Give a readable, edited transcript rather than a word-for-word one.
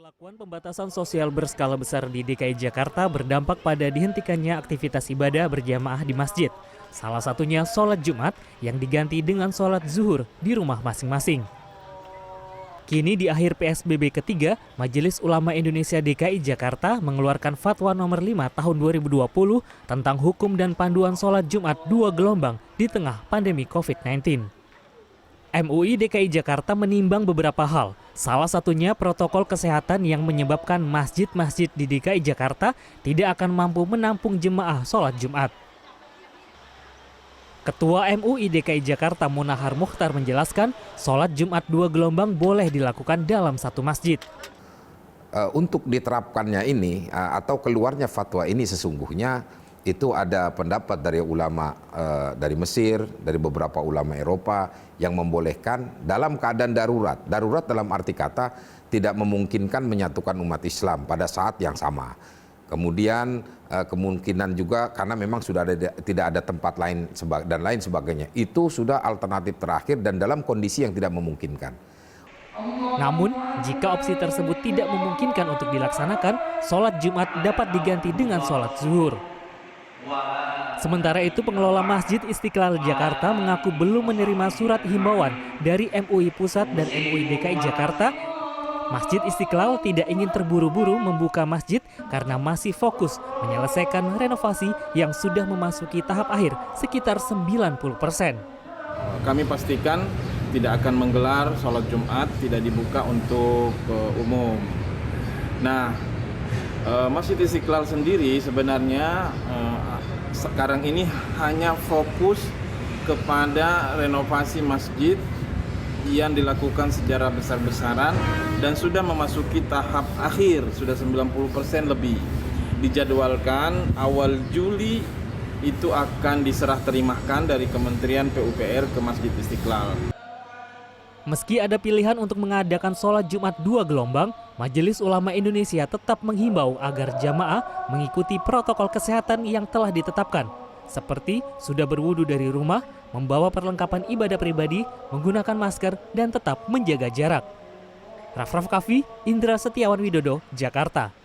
Pemberlakuan pembatasan sosial berskala besar di DKI Jakarta berdampak pada dihentikannya aktivitas ibadah berjamaah di masjid. Salah satunya sholat Jumat yang diganti dengan sholat zuhur di rumah masing-masing. Kini di akhir PSBB ketiga, Majelis Ulama Indonesia DKI Jakarta mengeluarkan Fatwa nomor 5 tahun 2020 tentang hukum dan panduan sholat Jumat 2 gelombang di tengah pandemi COVID-19. MUI DKI Jakarta menimbang beberapa hal, salah satunya protokol kesehatan yang menyebabkan masjid-masjid di DKI Jakarta tidak akan mampu menampung jemaah sholat Jumat. Ketua MUI DKI Jakarta Munahar Mukhtar menjelaskan, sholat Jumat 2 gelombang boleh dilakukan dalam satu masjid. Untuk diterapkannya ini atau keluarnya fatwa ini sesungguhnya itu ada pendapat dari ulama dari Mesir, dari beberapa ulama Eropa yang membolehkan dalam keadaan darurat. Darurat dalam arti kata tidak memungkinkan menyatukan umat Islam pada saat yang sama. Kemudian kemungkinan juga karena memang sudah tidak ada tempat lain dan lain sebagainya. Itu sudah alternatif terakhir dan dalam kondisi yang tidak memungkinkan. Namun, jika opsi tersebut tidak memungkinkan untuk dilaksanakan, sholat Jumat dapat diganti dengan sholat zuhur. Sementara itu, pengelola Masjid Istiqlal Jakarta mengaku belum menerima surat himbauan dari MUI Pusat dan MUI DKI Jakarta. Masjid Istiqlal tidak ingin terburu-buru membuka masjid karena masih fokus menyelesaikan renovasi yang sudah memasuki tahap akhir sekitar 90%. Kami pastikan tidak akan menggelar sholat Jumat, tidak dibuka untuk umum. Nah, Masjid Istiqlal sendiri sebenarnya sekarang ini hanya fokus kepada renovasi masjid yang dilakukan secara besar-besaran dan sudah memasuki tahap akhir, sudah 90% lebih. Dijadwalkan awal Juli itu akan diserah terimakan dari Kementerian PUPR ke Masjid Istiqlal. Meski ada pilihan untuk mengadakan sholat Jumat 2 gelombang, Majelis Ulama Indonesia tetap menghimbau agar jamaah mengikuti protokol kesehatan yang telah ditetapkan, seperti sudah berwudu dari rumah, membawa perlengkapan ibadah pribadi, menggunakan masker, dan tetap menjaga jarak. Raff Kaffi, Indra Setiawan Widodo, Jakarta.